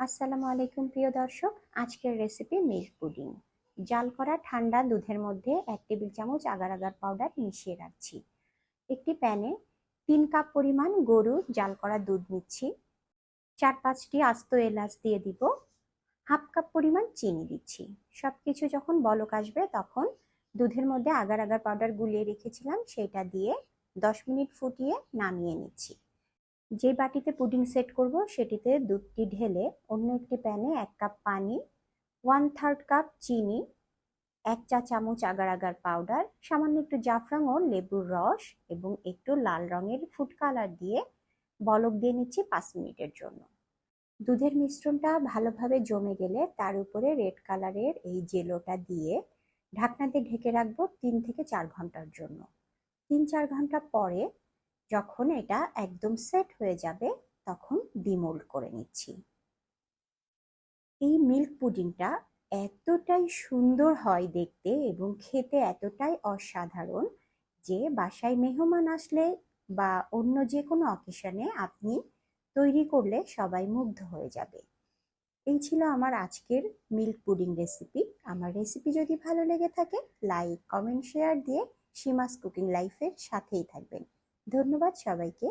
আসসালামু আলাইকুম প্রিয় দর্শক, আজকের রেসিপি মিল্ক পুডিং। জাল করা ঠান্ডা দুধের মধ্যে 1 টেবিল চামচ আগার আগার পাউডার মিশিয়ে রাখছি। একটি প্যানে 3 কাপ পরিমাণ গরুর জাল করা দুধ নিচ্ছি। 4-5টি আস্ত এলাচ দিয়ে দিব। হাফ কাপ পরিমাণ চিনি দিচ্ছি। সবকিছু যখন বলক আসবে তখন দুধের মধ্যে আগার আগার পাউডার গুলিয়ে রেখেছিলাম সেটা দিয়ে 10 মিনিট ফুটিয়ে নামিয়ে নিচ্ছি। যে বাটিতে পুডিং সেট করব সেটিতে দুধটি ঢেলে অন্য একটি প্যানে 1 কাপ পানি, 1/3 কাপ চিনি, 1 চা চামচ আগার আগার পাউডার, সামান্য একটু জাফরান ও লেবুর রস এবং একটু লাল রঙের ফুড কালার দিয়ে বলক দিয়ে নিচ্ছি 5 মিনিটের জন্য। দুধের মিশ্রণটা ভালোভাবে জমে গেলে তার উপরে রেড কালারের এই জেলোটা দিয়ে ঢাকনা দিয়ে ঢেকে রাখবো 3 থেকে 4 ঘন্টার জন্য। 3-4 ঘন্টা পরে যখন এটা একদম সেট হয়ে যাবে তখন ডিমোল্ড করে নিচ্ছি। এই মিল্ক পুডিংটা এতটাই সুন্দর হয় দেখতে এবং খেতে এতটাই অসাধারণ যে বাসায় মেহমান আসলে বা অন্য যে কোনো অকেশনে আপনি তৈরি করলে সবাই মুগ্ধ হয়ে যাবে। এই ছিল আমার আজকের মিল্ক পুডিং রেসিপি। আমার রেসিপি যদি ভালো লেগে থাকে লাইক, কমেন্ট, শেয়ার দিয়ে সীমাস কুকিং লাইফের সাথেই থাকবেন। ধন্যবাদ সবাইকে।